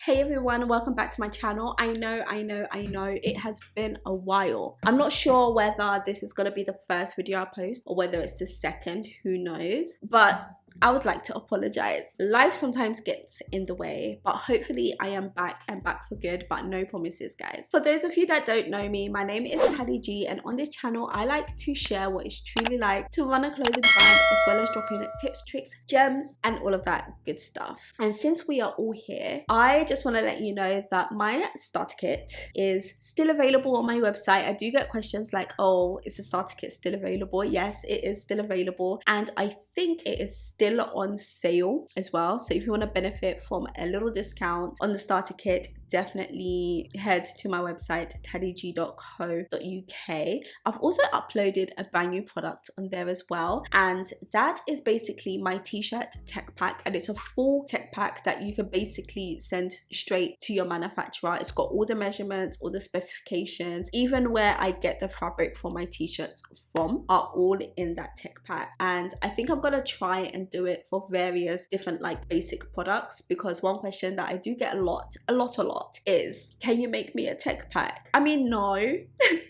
Hey everyone, welcome back to my channel. I know, it has been a while. I'm not sure whether this is gonna be the first video I post or whether it's the second, who knows. But I would like to apologize. Life sometimes gets in the way, but hopefully I am back and back for good, but no promises, guys. For those of you that don't know me, my name is Taddy G, and on this channel, I like to share what it's truly like to run a clothing brand, as well as dropping tips, tricks, gems, and all of that good stuff. And since we are all here, I just want to let you know that my starter kit is still available on my website. I do get questions like, oh, is the starter kit still available? Yes, it is still available, and I think it is still on sale as well. So if you want to benefit from a little discount on the starter kit, definitely head to my website taddyg.co.uk. I've also uploaded a brand new product on there as well, and that is basically my t-shirt tech pack, and it's a full tech pack that you can basically send straight to your manufacturer. It's got all the measurements, all the specifications, even where I get the fabric for my t-shirts from are all in that tech pack. And I think I'm gonna try and do it for various different like basic products, because one question that I do get a lot is, can you make me a tech pack? I mean, no,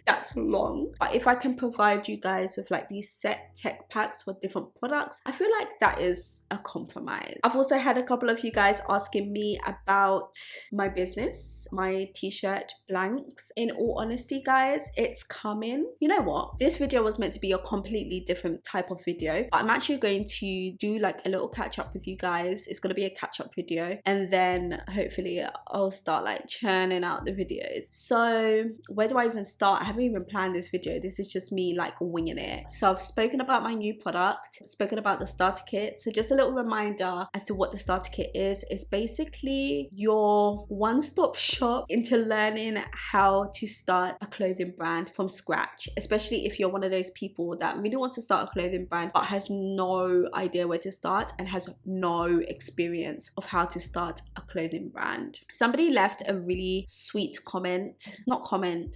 that's long, but if I can provide you guys with like these set tech packs for different products, I feel like that is a compromise. I've also had a couple of you guys asking me about my business, my t-shirt blanks. In all honesty, guys, it's coming. You know what, this video was meant to be a completely different type of video, but I'm actually going to do like a little catch up with you guys. It's going to be a catch up video, and then hopefully I'll start like churning out the videos. So where do I even start? I haven't even planned this video. This is just me like winging it. So I've spoken about my new product, I've spoken about the starter kit. So just a little reminder as to what the starter kit is. It's basically your one-stop shop into learning how to start a clothing brand from scratch, especially if you're one of those people that really wants to start a clothing brand but has no idea where to start and has no experience of how to start a clothing brand. Somebody left a really sweet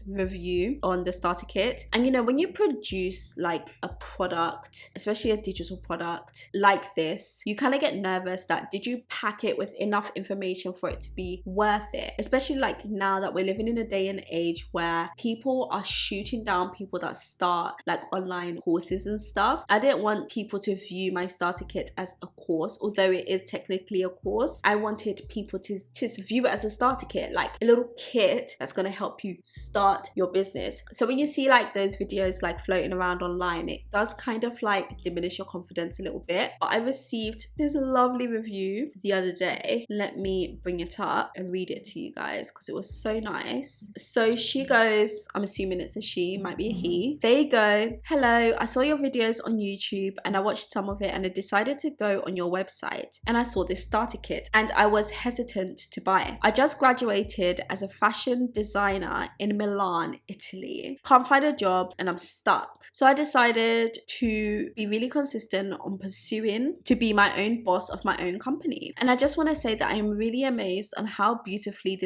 review on the starter kit, and you know, when you produce like a product, especially a digital product like this, you kind of get nervous that did you pack it with enough information for it to be worth it, especially like now that we're living in a day and age where people are shooting down people that start like online courses and stuff. I didn't want people to view my starter kit as a course, although it is technically a course. I wanted people to just view it as a starter kit, like a little kit that's going to help you start your business. So when you see like those videos like floating around online, it does kind of like diminish your confidence a little bit. But I received this lovely review the other day. Let me bring it up and read it to you guys because it was so nice. So she goes, I'm assuming it's a she, might be a he. They go, hello, I saw your videos on YouTube and I watched some of it, and I decided to go on your website and I saw this starter kit and I was hesitant to buy it. I just graduated as a fashion designer in Milan, Italy. Can't find a job and I'm stuck. So I decided to be really consistent on pursuing to be my own boss of my own company. And I just want to say that I am really amazed on how beautifully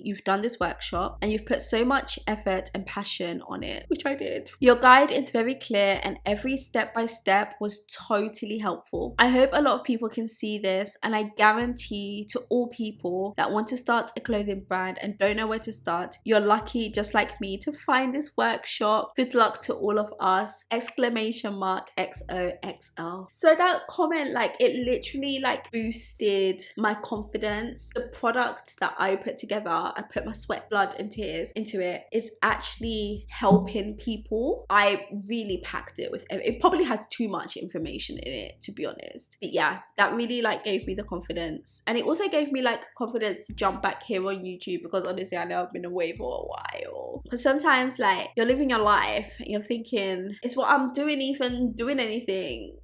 you've done this workshop, and you've put so much effort and passion on it, which I did. Your guide is very clear and every step by step was totally helpful. I hope a lot of people can see this, and I guarantee to all people that want to start a clothing brand and don't know where to start, you're lucky just like me to find this workshop. Good luck to all of us! XOXO. So that comment, like, it literally like boosted my confidence. The product that I put together, I put my sweat, blood and tears into it, is actually helping people. I really packed it with, it probably has too much information in it, to be honest, but yeah, that really like gave me the confidence, and it also gave me like confidence to jump back here on YouTube, because honestly I know I've been away for a while. Because sometimes like you're living your life and you're thinking, is what I'm doing even doing anything?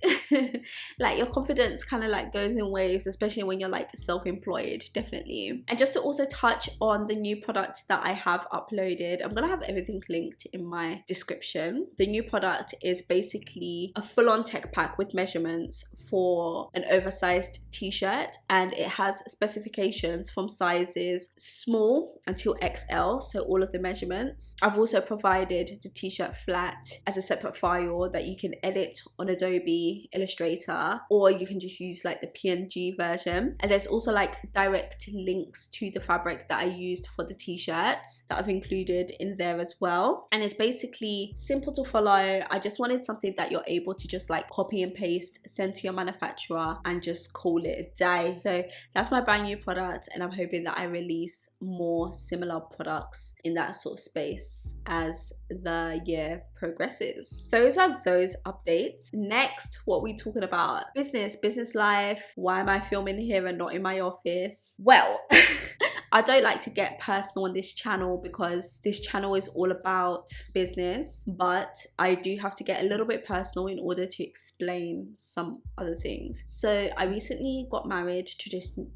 Like your confidence kind of like goes in waves, especially when you're like self-employed, definitely. And just to also touch on the new product that I have uploaded, I'm gonna have everything linked in my description. The new product is basically a full-on tech pack with measurements for an oversized t-shirt, and it has specifications specifications from sizes small until XL, so all of the measurements. I've also provided the t-shirt flat as a separate file that you can edit on Adobe Illustrator, or you can just use like the PNG version. And there's also like direct links to the fabric that I used for the t-shirts that I've included in there as well. And it's basically simple to follow. I just wanted something that you're able to just like copy and paste, send to your manufacturer, and just call it a day. So that's my brand new product, and I'm hoping that I release more similar products in that sort of space as the year progresses. Those are those updates. Next, what we talking about? Business life. Why am I filming here and not in my office? Well, I don't like to get personal on this channel because this channel is all about business, but I do have to get a little bit personal in order to explain some other things. So I recently got married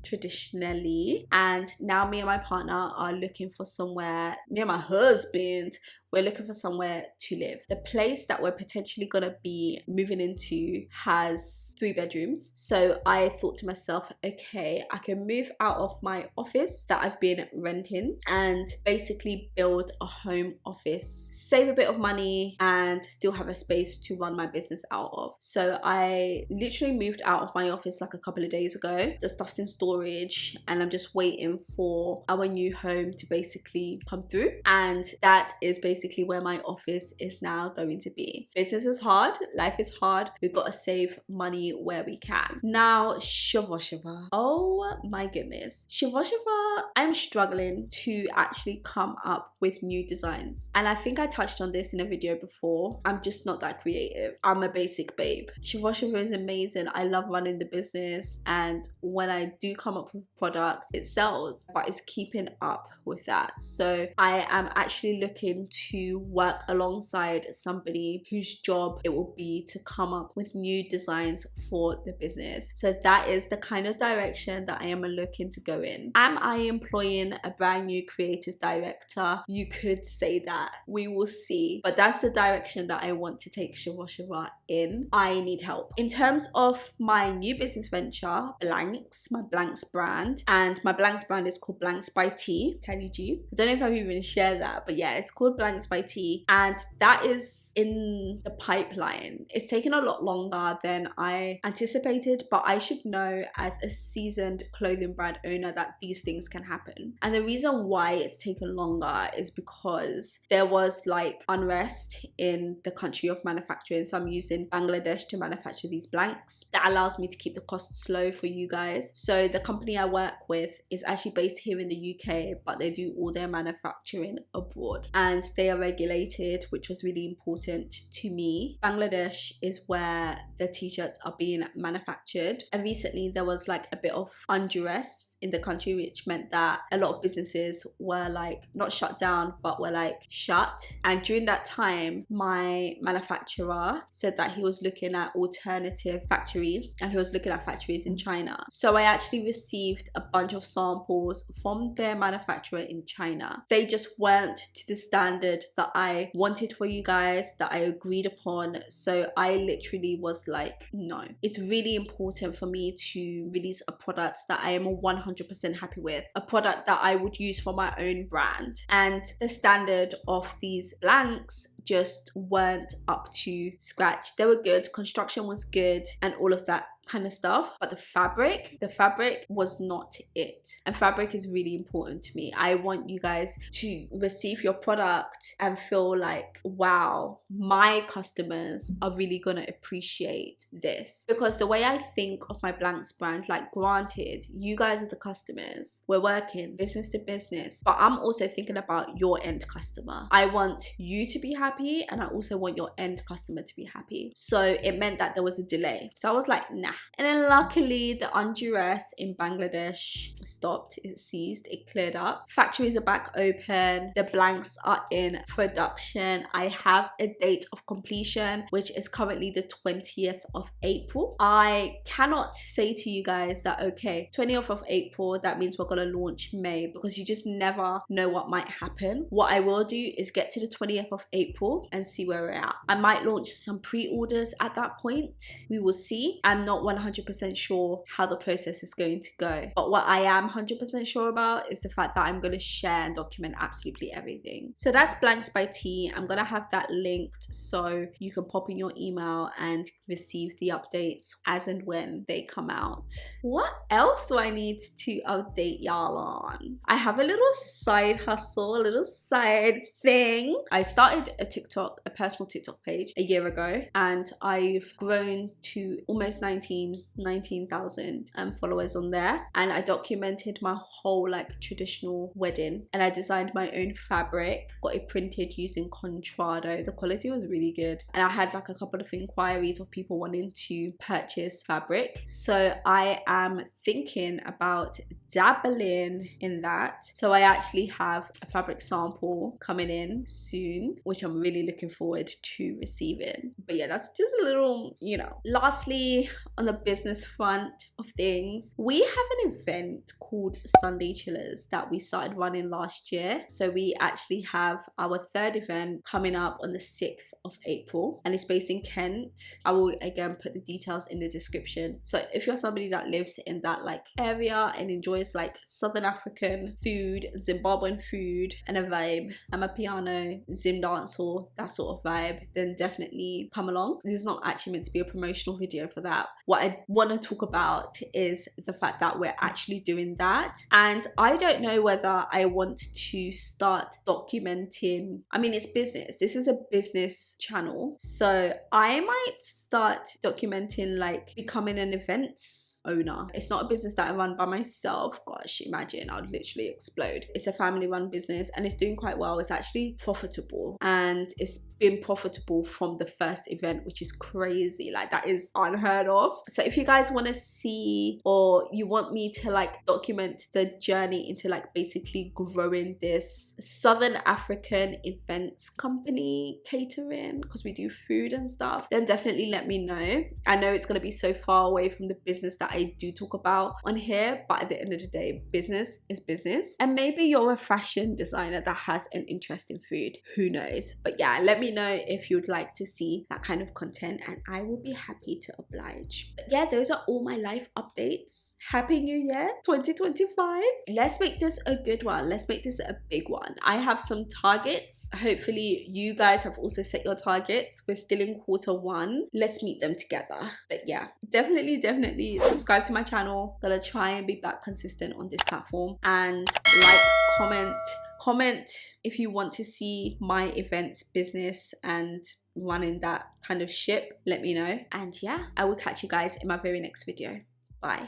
traditionally, and now me and my partner are looking for somewhere, me and my husband, we're looking for somewhere to live. The place that we're potentially gonna be moving into has 3 bedrooms. So I thought to myself, okay, I can move out of my office that I've been renting and basically build a home office, save a bit of money, and still have a space to run my business out of. So I literally moved out of my office like a couple of days ago. The stuff's in storage and I'm just waiting for our new home to basically come through. And that is basically where my office is now going to be. Business is hard, life is hard. We've got to save money where we can. Now, Shiva. Oh my goodness. Shiva, I'm struggling to actually come up with new designs. And I think I touched on this in a video before. I'm just not that creative. I'm a basic babe. Shiva is amazing. I love running the business, and when I do come up with product, it sells, but it's keeping up with that. So I am actually looking to work alongside somebody whose job it will be to come up with new designs for the business. So that is the kind of direction that I am looking to go in. Am I employing a brand new creative director? You could say that. We will see. But that's the direction that I want to take Shiva in. I need help. In terms of my new business venture, Blanks, my Blanks brand, and my Blanks brand is called Blanks by T, Teddy G. I don't know if I've even shared that, but yeah, it's called Blanks by T, and that is in the pipeline. It's taken a lot longer than I anticipated, but I should know as a seasoned clothing brand owner that these things can happen. And the reason why it's taken longer is because there was like unrest in the country of manufacturing. So I'm using Bangladesh to manufacture these blanks. That allows me to keep the costs low for you guys. So the company I work with is actually based here in the UK, but they do all their manufacturing abroad, and they are regulated, which was really important to me. Bangladesh is where the t-shirts are being manufactured, and recently there was like a bit of unrest in the country, which meant that a lot of businesses were like not shut down, but were like shut. And during that time, my manufacturer said that he was looking at alternative factories, and he was looking at factories in China. So I actually received a bunch of samples from their manufacturer in China. They just weren't to the standard that I wanted for you guys, that I agreed upon. So I literally was like, no, it's really important for me to release a product that I am 100% happy with, a product that I would use for my own brand. And the standard of these blanks just weren't up to scratch. They were good, construction was good, and all of that kind of stuff, but the fabric was not it. And fabric is really important to me. I want you guys to receive your product and feel like, wow, my customers are really gonna appreciate this. Because the way I think of my Blanks brand, like granted, you guys are the customers, we're working business to business, but I'm also thinking about your end customer. I want you to be happy, and I also want your end customer to be happy. So it meant that there was a delay. So I was like, nah. And then luckily the unrest in Bangladesh stopped, it ceased, it cleared up. Factories are back open, the blanks are in production. I have a date of completion, which is currently the 20th of April. I cannot say to you guys that, okay, 20th of April, that means we're gonna launch May, because you just never know what might happen. What I will do is get to the 20th of April and see where we're at. I might launch some pre-orders at that point. We will see. I'm not 100% sure how the process is going to go. But what I am 100% sure about is the fact that I'm going to share and document absolutely everything. So that's Blanks by T. I'm going to have that linked so you can pop in your email and receive the updates as and when they come out. What else do I need to update y'all on? I have a little side hustle, a little side thing. I started a personal TikTok page a year ago, and I've grown to almost 19,000 followers on there. And I documented my whole like traditional wedding, and I designed my own fabric, got it printed using Contrado. The quality was really good, and I had like a couple of inquiries of people wanting to purchase fabric. So I am thinking about dabbling in that. So I actually have a fabric sample coming in soon, which I'm really looking forward to receiving. But yeah, that's just a little, Lastly, on the business front of things, we have an event called Sunday CHILLAZ that we started running last year. So we actually have our third event coming up on the 6th of April, and it's based in Kent. I will again put the details in the description. So if you're somebody that lives in that like area and enjoys like Southern African food, Zimbabwean food and a vibe, Amapiano, Zim dancehall, that sort of vibe, then definitely come along. This is not actually meant to be a promotional video for that. What I want to talk about is the fact that we're actually doing that, and I don't know whether I want to start documenting. I mean, it's business. This is a business channel, so I might start documenting like becoming an events owner. It's not a business that I run by myself. Gosh, imagine, I'd literally explode. It's a family run business and it's doing quite well. It's actually profitable, and it's been profitable from the first event, which is crazy. Like, that is unheard of. So if you guys want to see, or you want me to like document the journey into like basically growing this Southern African events company, catering, because we do food and stuff, then definitely let me know. I know it's going to be so far away from the business that I do talk about on here, but at the end of the day, business is business. And maybe you're a fashion designer that has an interest in food, who knows. But yeah, let me know if you'd like to see that kind of content, and I will be happy to oblige. But yeah, those are all my life updates. Happy New Year 2025. Let's make this a good one. Let's make this a big one. I have some targets. Hopefully you guys have also set your targets. We're still in quarter 1. Let's meet them together. But yeah, definitely subscribe to my channel. Gonna try and be back consistent on this platform, and like, comment if you want to see my events business and running that kind of ship. Let me know. And yeah, I will catch you guys in my very next video. Bye.